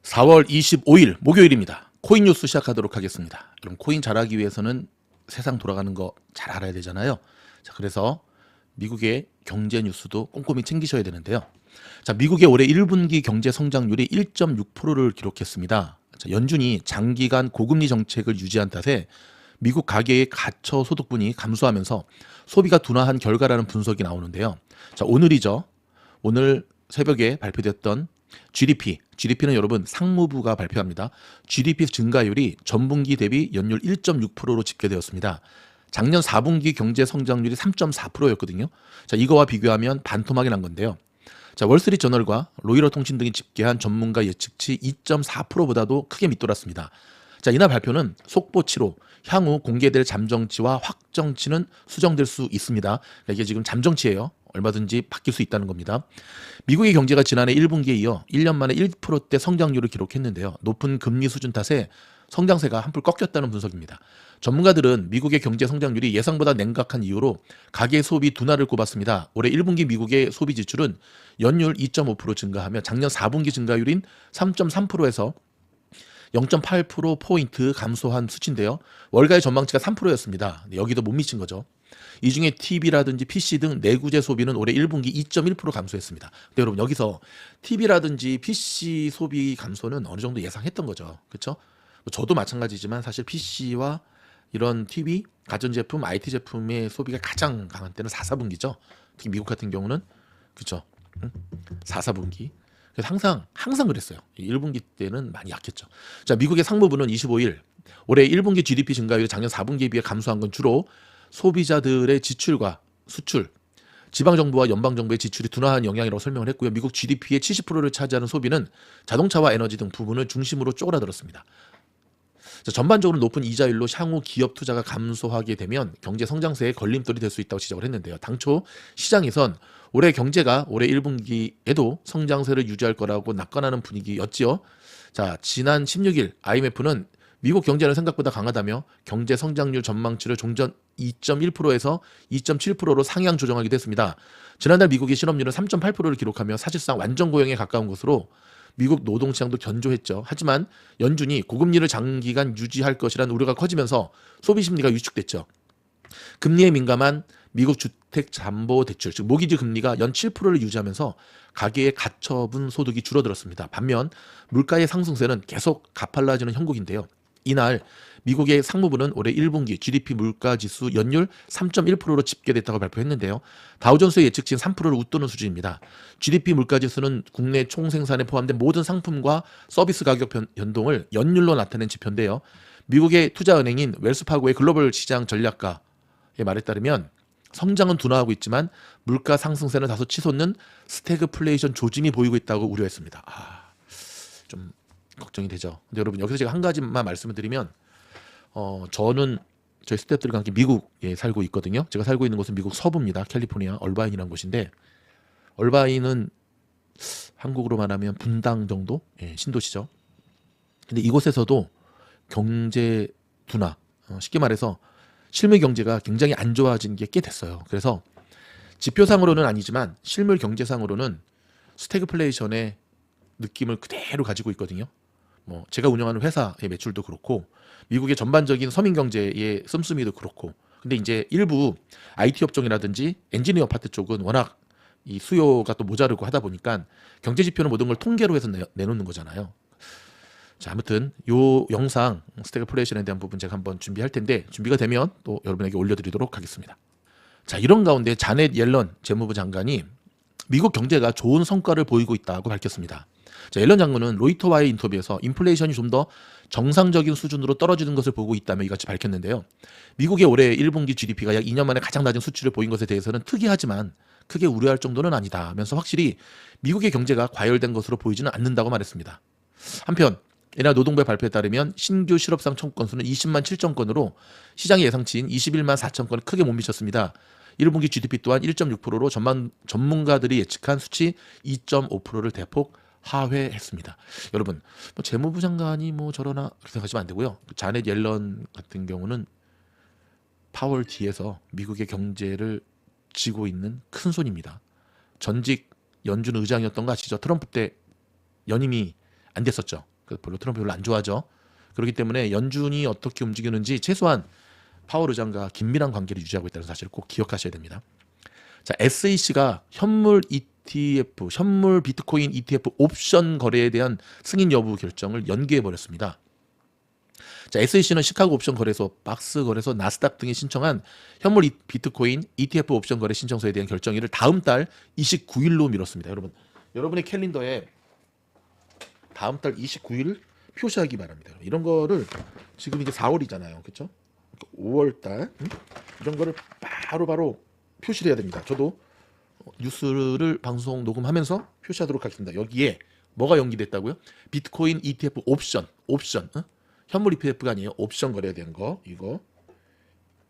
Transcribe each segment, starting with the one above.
4월 25일 목요일입니다. 코인 뉴스 시작하도록 하겠습니다. 그럼 코인 잘하기 위해서는 세상 돌아가는 거 잘 알아야 되잖아요. 자, 그래서 미국의 경제 뉴스도 꼼꼼히 챙기셔야 되는데요. 자, 미국의 올해 1분기 경제 성장률이 1.6%를 기록했습니다. 자, 연준이 장기간 고금리 정책을 유지한 탓에 미국 가계의 가처 소득분이 감소하면서 소비가 둔화한 결과라는 분석이 나오는데요. 자, 오늘이죠. 오늘 새벽에 발표됐던 GDP는 여러분 상무부가 발표합니다. GDP 증가율이 전분기 대비 연율 1.6%로 집계되었습니다. 작년 4분기 경제 성장률이 3.4%였거든요. 자, 이거와 비교하면 반토막이 난 건데요. 자, 월스트리트 저널과 로이터 통신 등이 집계한 전문가 예측치 2.4%보다도 크게 밑돌았습니다. 자, 이날 발표는 속보치로 향후 공개될 잠정치와 확정치는 수정될 수 있습니다. 그러니까 이게 지금 잠정치예요. 얼마든지 바뀔 수 있다는 겁니다. 미국의 경제가 지난해 1분기에 이어 1년 만에 1%대 성장률을 기록했는데요. 높은 금리 수준 탓에 성장세가 한풀 꺾였다는 분석입니다. 전문가들은 미국의 경제 성장률이 예상보다 냉각한 이유로 가계 소비 둔화를 꼽았습니다. 올해 1분기 미국의 소비 지출은 연율 2.5% 증가하며 작년 4분기 증가율인 3.3%에서 0.8%포인트 감소한 수치인데요. 월가의 전망치가 3%였습니다. 여기도 못 미친 거죠. 이 중에 TV라든지 PC 등 내구재 소비는 올해 1분기 2.1% 감소했습니다. 근데 여러분 여기서 TV라든지 PC 소비 감소는 어느 정도 예상했던 거죠. 그렇죠? 저도 마찬가지지만 사실 PC와 이런 TV, 가전제품, IT 제품의 소비가 가장 강한 때는 4, 4분기죠. 특히 미국 같은 경우는 그렇죠. 4, 4분기. 그래서 항상 그랬어요. 1분기 때는 많이 약했죠. 자, 미국의 상무부는 25일 올해 1분기 GDP 증가율이 작년 4분기에 비해 감소한 건 주로 소비자들의 지출과 수출, 지방정부와 연방정부의 지출이 둔화한 영향이라고 설명을 했고요. 미국 GDP의 70%를 차지하는 소비는 자동차와 에너지 등 부분을 중심으로 쪼그라들었습니다. 자, 전반적으로 높은 이자율로 향후 기업 투자가 감소하게 되면 경제 성장세에 걸림돌이 될 수 있다고 지적을 했는데요. 당초 시장에선 올해 경제가 올해 1분기에도 성장세를 유지할 거라고 낙관하는 분위기였지요. 자, 지난 16일 IMF는 미국 경제는 생각보다 강하다며 경제 성장률 전망치를 종전 2.1%에서 2.7%로 상향 조정하기도 했습니다. 지난달 미국의 실업률은 3.8%를 기록하며 사실상 완전 고용에 가까운 것으로 미국 노동 시장도 견조했죠. 하지만 연준이 고금리를 장기간 유지할 것이라는 우려가 커지면서 소비 심리가 위축됐죠. 금리에 민감한 미국 주택담보대출, 즉 모기지 금리가 연 7%를 유지하면서 가계의 가처분 소득이 줄어들었습니다. 반면 물가의 상승세는 계속 가팔라지는 형국인데요. 이날 미국의 상무부는 올해 1분기 GDP 물가지수 연율 3.1%로 집계됐다고 발표했는데요. 다우존스의 예측치는 3%를 웃도는 수준입니다. GDP 물가지수는 국내 총생산에 포함된 모든 상품과 서비스 가격 변동을 연율로 나타낸 지표인데요. 미국의 투자은행인 웰스파고의 글로벌 시장 전략가의 말에 따르면 성장은 둔화하고 있지만 물가 상승세는 다소 치솟는 스태그플레이션 조짐이 보이고 있다고 우려했습니다. 좀 걱정이 되죠. 근데 여러분 여기서 제가 한 가지만 말씀을 드리면 저는 저희 스태프들과 함께 미국에 살고 있거든요. 제가 살고 있는 곳은 미국 서부입니다. 캘리포니아 얼바인이라는 곳인데 얼바인은 한국으로 말하면 분당 정도 신도시죠. 근데 이곳에서도 경제 둔화, 쉽게 말해서 실물 경제가 굉장히 안 좋아진 게 꽤 됐어요. 그래서 지표상으로는 아니지만 실물 경제상으로는 스태그플레이션의 느낌을 그대로 가지고 있거든요. 제가 운영하는 회사의 매출도 그렇고 미국의 전반적인 서민 경제의 씀씀이도 그렇고 근데 이제 일부 IT 업종이라든지 엔지니어 파트 쪽은 워낙 이 수요가 또 모자르고 하다 보니까 경제 지표는 모든 걸 통계로 해서 내놓는 거잖아요. 자, 아무튼 요 영상 스태그플레이션에 대한 부분 제가 한번 준비할 텐데 준비가 되면 또 여러분에게 올려드리도록 하겠습니다. 자, 이런 가운데 자넷 옐런 재무부 장관이 미국 경제가 좋은 성과를 보이고 있다고 밝혔습니다. 자, 옐런 장관은 로이터와의 인터뷰에서 인플레이션이 좀 더 정상적인 수준으로 떨어지는 것을 보고 있다며 이같이 밝혔는데요. 미국의 올해 1분기 GDP가 약 2년 만에 가장 낮은 수치를 보인 것에 대해서는 특이하지만 크게 우려할 정도는 아니다 하면서 확실히 미국의 경제가 과열된 것으로 보이지는 않는다고 말했습니다. 한편 이날 노동부의 발표에 따르면 신규 실업상 청구 건수는 20만 7천 건으로 시장의 예상치인 21만 4천 건을 크게 못 미쳤습니다. 1분기 GDP 또한 1.6%로 전문가들이 예측한 수치 2.5%를 대폭 하회했습니다. 여러분 재무부 장관이 저러나 그렇게 생각하시면 안 되고요. 자넷 옐런 같은 경우는 파월 뒤에서 미국의 경제를 쥐고 있는 큰 손입니다. 전직 연준 의장이었던 거 아시죠? 트럼프 때 연임이 안 됐었죠. 별로 트럼프 별로 안 좋아하죠. 그렇기 때문에 연준이 어떻게 움직이는지 최소한 파월 의장과 긴밀한 관계를 유지하고 있다는 사실을 꼭 기억하셔야 됩니다. 자, SEC가 현물 ETF, 현물 비트코인 ETF 옵션 거래에 대한 승인 여부 결정을 연기해 버렸습니다. 자, SEC는 시카고 옵션 거래소, 박스 거래소, 나스닥 등이 신청한 현물 비트코인 ETF 옵션 거래 신청서에 대한 결정일을 다음 달 29일로 미뤘습니다. 여러분의 캘린더에 다음 달 29일 표시하기 바랍니다. 이런 거를 지금 이제 4월이잖아요. 그렇죠? 5월 달 이런 거를 바로 표시를 해야 됩니다. 저도 뉴스를 방송 녹음하면서 표시하도록 하겠습니다. 여기에 뭐가 연기됐다고요? 비트코인 ETF 옵션, 현물 ETF가 아니에요. 옵션 거래에 대한 거, 이거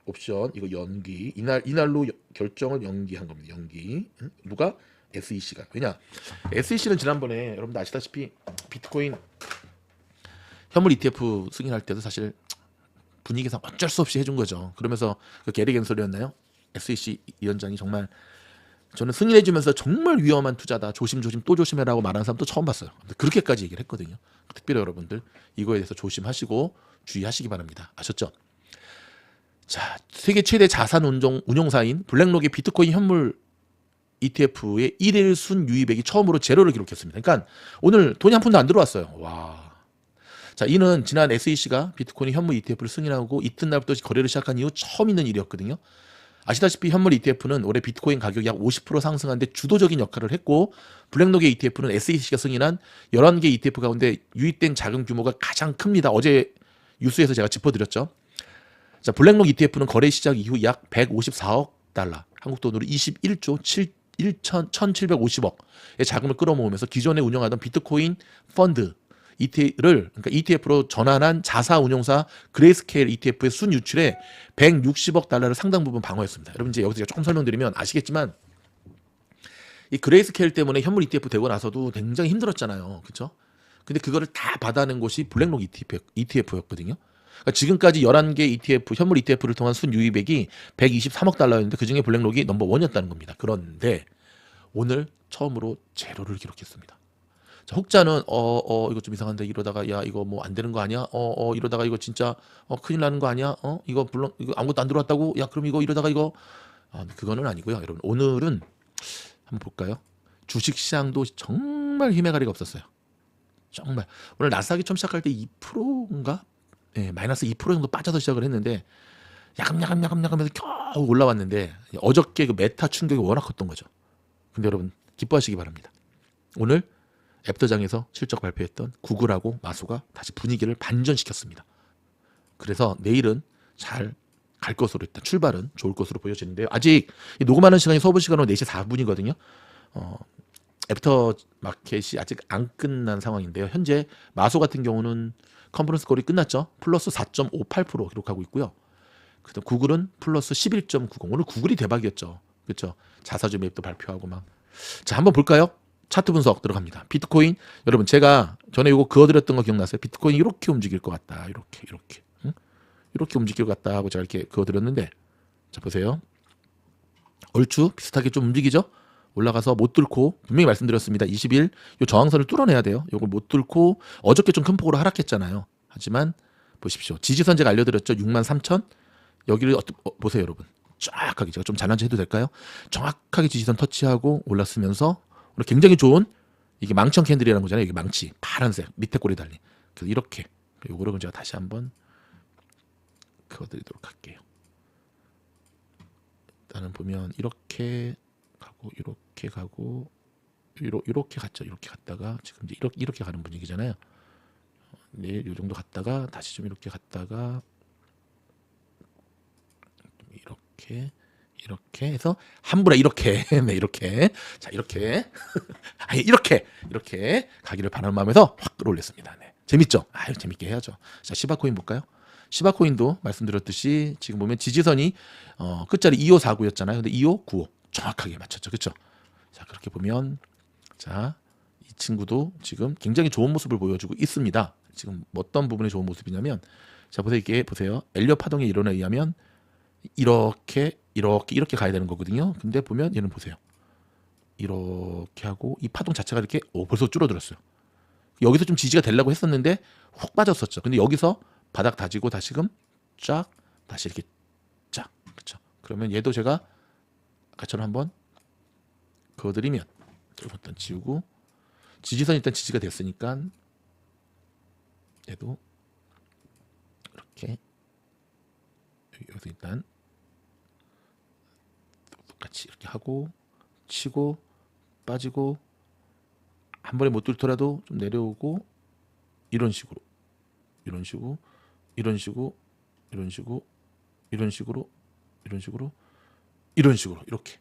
옵션, 이거 연기, 이날로 결정을 연기한 겁니다. 연기. 누가? SEC가. 왜냐? SEC는 지난번에 여러분들 아시다시피 비트코인 현물 ETF 승인할 때도 사실 분위기상 어쩔 수 없이 해준 거죠. 그러면서 그 게리 겐솔이었나요? SEC 위원장이 정말 저는 승인해주면서 정말 위험한 투자다. 조심 또 조심해라고 말하는 사람도 처음 봤어요. 그렇게까지 얘기를 했거든요. 특별히 여러분들 이거에 대해서 조심하시고 주의하시기 바랍니다. 아셨죠? 자, 세계 최대 자산 운용사인 블랙록의 비트코인 현물 ETF의 1일 순 유입액이 처음으로 제로를 기록했습니다. 그러니까 오늘 돈이 한 푼도 안 들어왔어요. 와. 자, 이는 지난 SEC가 비트코인 현물 ETF를 승인하고 이튿날부터 거래를 시작한 이후 처음 있는 일이었거든요. 아시다시피 현물 ETF는 올해 비트코인 가격이 약 50% 상승한 데 주도적인 역할을 했고, 블랙록의 ETF는 SEC가 승인한 11개 ETF 가운데 유입된 자금 규모가 가장 큽니다. 어제 뉴스에서 제가 짚어드렸죠. 자, 블랙록 ETF는 거래 시작 이후 약 154억 달러, 한국 돈으로 21조 1,750억의 자금을 끌어모으면서 기존에 운영하던 비트코인 펀드 그러니까 ETF로 전환한 자사 운용사 그레이스케일 ETF의 순 유출에 160억 달러를 상당 부분 방어했습니다. 여러분 이제 여기서 조금 설명드리면 아시겠지만 이 그레이스케일 때문에 현물 ETF 되고 나서도 굉장히 힘들었잖아요. 그렇죠? 근데 그거를 다 받아낸 곳이 블랙록 ETF였거든요. 그러니까 지금까지 11개 ETF, 현물 ETF를 통한 순 유입액이 123억 달러였는데 그중에 블랙록이 넘버1이었다는 겁니다. 그런데 오늘 처음으로 제로를 기록했습니다. 자, 혹자는 이거 좀 이상한데 이러다가 야 이거 뭐 안 되는 거 아니야? 이러다가 이거 진짜 큰일 나는 거 아니야? 이거 물론 이거 아무것도 안 들어왔다고? 야 그럼 이거 이러다가 이거 그거는 아니고요. 여러분 오늘은 한번 볼까요? 주식 시장도 정말 힘의 가리가 없었어요. 정말 오늘 나스닥이 처음 시작할 때 2%인가? 네, 마이너스 2% 정도 빠져서 시작을 했는데 야금야금해서 겨우 올라왔는데 어저께 그 메타 충격이 워낙 컸던 거죠. 근데 여러분 기뻐하시기 바랍니다. 오늘 애프터장에서 실적 발표했던 구글하고 마소가 다시 분위기를 반전시켰습니다. 그래서 내일은 잘 갈 것으로 일단 출발은 좋을 것으로 보여지는데요. 아직 녹음하는 시간이 서부 시간으로 4시 4분이거든요. 애프터 마켓이 아직 안 끝난 상황인데요. 현재 마소 같은 경우는 컨퍼런스 콜이 끝났죠. 플러스 4.58% 기록하고 있고요. 그다음 구글은 플러스 11.90. 오늘 구글이 대박이었죠. 그렇죠. 자사주 매입도 발표하고 막. 자, 한번 볼까요? 차트 분석 들어갑니다. 비트코인 여러분 제가 전에 이거 그어드렸던 거 기억나세요? 비트코인 이렇게 움직일 것 같다. 이렇게 응? 이렇게 움직일 것 같다 하고 제가 이렇게 그어드렸는데 자 보세요. 얼추 비슷하게 좀 움직이죠? 올라가서 못 뚫고 분명히 말씀드렸습니다. 20일 요 저항선을 뚫어내야 돼요. 요걸 못 뚫고 어저께 좀 큰 폭으로 하락했잖아요. 하지만 보십시오. 지지선 제가 알려드렸죠. 63,000 여기를 보세요 여러분. 쫙하게 제가 좀 잘난 체 해도 될까요? 정확하게 지지선 터치하고 올랐으면서 오늘 굉장히 좋은 이게 망청 캔들이라는 거잖아요. 이게 망치 파란색 밑에 꼬리 달린. 그래서 이렇게 요거를 제가 다시 한번 그어드리도록 할게요. 일단은 보면 이렇게 가고 이렇게 가고 이렇게 갔죠. 이렇게 갔다가 지금 이제 이렇게 가는 분위기잖아요. 네, 요 정도 갔다가 다시 좀 이렇게 갔다가 이렇게 해서 함부로 이렇게 네 이렇게 자 이렇게 아니 이렇게 가기를 바라는 마음에서 확 끌어올렸습니다. 네. 재밌죠? 아유 재밌게 해야죠. 자 시바코인 볼까요? 시바코인도 말씀드렸듯이 지금 보면 지지선이 끝자리 2549였잖아요. 근데 2595 정확하게 맞췄죠. 그렇죠? 자 그렇게 보면 자 이 친구도 지금 굉장히 좋은 모습을 보여주고 있습니다. 지금 어떤 부분이 좋은 모습이냐면 자 보세요. 이게 보세요. 엘리엇 파동의 이론에 의하면 이렇게 가야 되는 거거든요. 근데 보면 얘는 보세요. 이렇게 하고 이 파동 자체가 이렇게 벌써 줄어들었어요. 여기서 좀 지지가 되려고 했었는데 훅 빠졌었죠. 근데 여기서 바닥 다지고 다시금 쫙 다시 이렇게 쫙, 그렇죠. 그러면 얘도 제가 아까처럼 한번 그어드리면 일단 지우고 지지선 일단 지지가 됐으니까 얘도 이렇게 여기서 일단 똑같이 이렇게 하고 치고 빠지고 한 번에 못 뚫더라도 좀 내려오고 이런 식으로 이런 식으로 이런 식으로 이런 식으로 이런 식으로 이런 식으로 이런 식으로 이렇게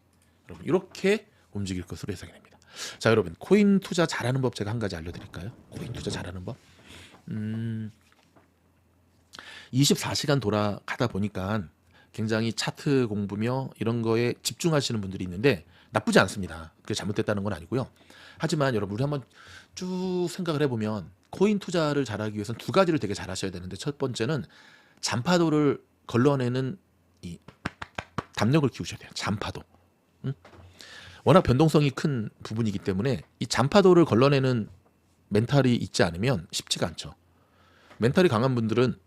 여러분 이렇게 움직일 것으로 예상이 됩니다. 자 여러분 코인 투자 잘하는 법 제가 한 가지 알려드릴까요? 코인 투자 잘하는 법. 24시간 돌아가다 보니까 굉장히 차트 공부며 이런 거에 집중하시는 분들이 있는데 나쁘지 않습니다. 그게 잘못됐다는 건 아니고요. 하지만 여러분 우리 한번 쭉 생각을 해보면 코인 투자를 잘하기 위해서는 두 가지를 되게 잘하셔야 되는데 첫 번째는 잔파도를 걸러내는 이 담력을 키우셔야 돼요. 잔파도. 응? 워낙 변동성이 큰 부분이기 때문에 이 잔파도를 걸러내는 멘탈이 있지 않으면 쉽지가 않죠. 멘탈이 강한 분들은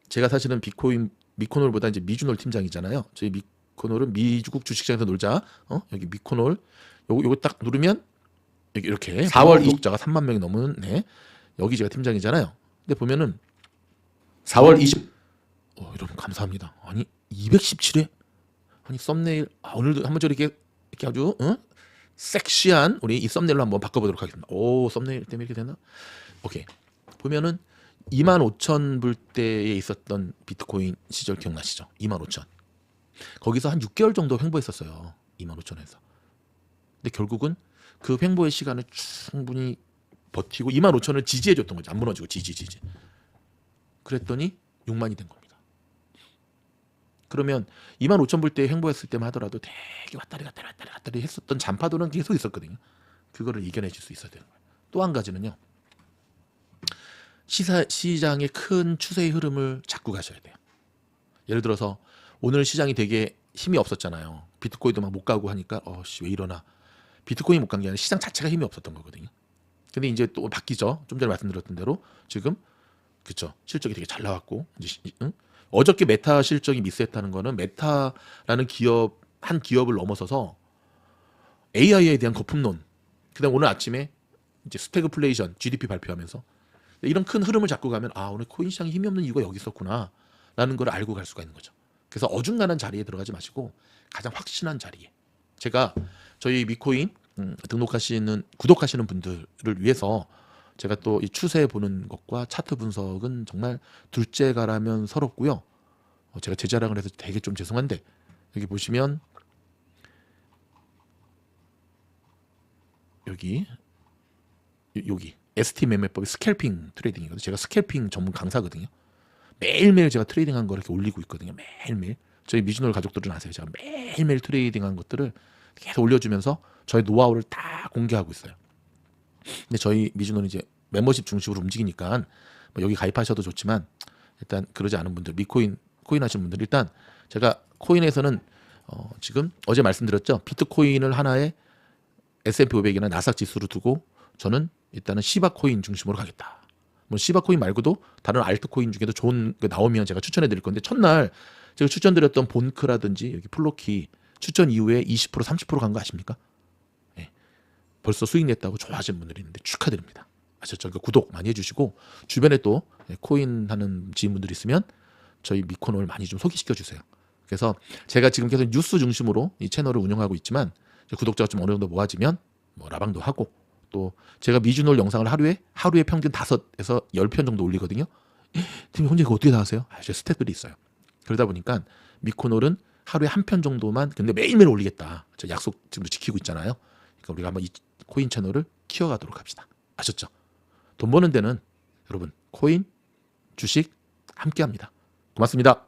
제가 사실은 비트코인 미코놀보다 이제 미주놀 팀장이잖아요. 저희 미코놀은 미국 주식시장에서 놀자. 여기 미코놀 요거 딱 누르면 여기 이렇게 4월 구독자가 3만 명이 넘은 여기 제가 팀장이잖아요. 근데 보면은 4월 20 여러분 감사합니다. 아니 217회 아니 썸네일 오늘도 한번 저렇게 이렇게 아주 섹시한 우리 이 썸네일로 한번 바꿔보도록 하겠습니다. 오 썸네일 때문에 이렇게 되나? 오케이 보면은 25,000불 대에 있었던 비트코인 시절 기억나시죠? 25,000 거기서 한 6개월 정도 횡보했었어요. 25,000에서 근데 결국은 그 횡보의 시간을 충분히 버티고 25,000을 지지해줬던 거죠. 안 무너지고 지지 그랬더니 6만이 된 겁니다. 그러면 25,000불 때 횡보했을 때만 하더라도 되게 왔다리 했었던 잔파도는 계속 있었거든요. 그거를 이겨내실 수 있어야 되는 거예요. 또 한 가지는요. 시장의 큰 추세의 흐름을 잡고 가셔야 돼요. 예를 들어서 오늘 시장이 되게 힘이 없었잖아요. 비트코인도 막 못 가고 하니까 왜 이러나. 비트코인이 못 간 게 아니라 시장 자체가 힘이 없었던 거거든요. 근데 이제 또 바뀌죠. 좀 전에 말씀드렸던 대로 지금 그쵸 실적이 되게 잘 나왔고 이제 어저께 메타 실적이 미스했다는 거는 메타라는 기업 한 기업을 넘어서서 AI에 대한 거품론 그다음 오늘 아침에 이제 스태그플레이션 GDP 발표하면서 이런 큰 흐름을 잡고 가면 오늘 코인 시장이 힘이 없는 이유가 여기 있었구나 라는 걸 알고 갈 수가 있는 거죠. 그래서 어중간한 자리에 들어가지 마시고 가장 확신한 자리에 제가 저희 미코인 구독하시는 분들을 위해서 제가 또 이 추세 보는 것과 차트 분석은 정말 둘째가라면 서럽고요. 제가 제 자랑을 해서 되게 좀 죄송한데 여기 보시면 여기 ST 매매법이 스캘핑 트레이딩이거든요. 제가 스캘핑 전문 강사거든요. 매일매일 제가 트레이딩한 거 이렇게 올리고 있거든요. 매일매일. 저희 미주놀 가족들은 아세요. 제가 매일매일 트레이딩한 것들을 계속 올려주면서 저의 노하우를 다 공개하고 있어요. 근데 저희 미주놀은 이제 멤버십 중심으로 움직이니까 뭐 여기 가입하셔도 좋지만 일단 그러지 않은 분들, 코인 하시는 분들 일단 제가 코인에서는 지금 어제 말씀드렸죠. 비트코인을 하나의 S&P 500이나 나스닥 지수로 두고 저는 일단은 시바코인 중심으로 가겠다. 뭐 시바코인 말고도 다른 알트코인 중에도 좋은 거 나오면 제가 추천해 드릴 건데 첫날 제가 추천드렸던 본크라든지 여기 플로키 추천 이후에 20% 30% 간 거 아십니까? 네. 벌써 수익 냈다고 좋아하시는 분들이 있는데 축하드립니다. 아셨죠? 그러니까 구독 많이 해주시고 주변에 또 코인 하는 지인분들 있으면 저희 미코놀 많이 좀 소개시켜 주세요. 그래서 제가 지금 계속 뉴스 중심으로 이 채널을 운영하고 있지만 구독자가 좀 어느 정도 모아지면 뭐 라방도 하고 또 제가 미주놀 영상을 하루에 평균 5에서 10편 정도 올리거든요. 팀이 혼자 이거 어떻게 다 하세요? 제 스태프들이 있어요. 그러다 보니까 미코놀은 하루에 한 편 정도만 근데 매일매일 올리겠다. 저 약속 지금도 지키고 있잖아요. 그러니까 우리가 한번 이 코인 채널을 키워가도록 합시다. 아셨죠? 돈 버는 데는 여러분 코인, 주식 함께합니다. 고맙습니다.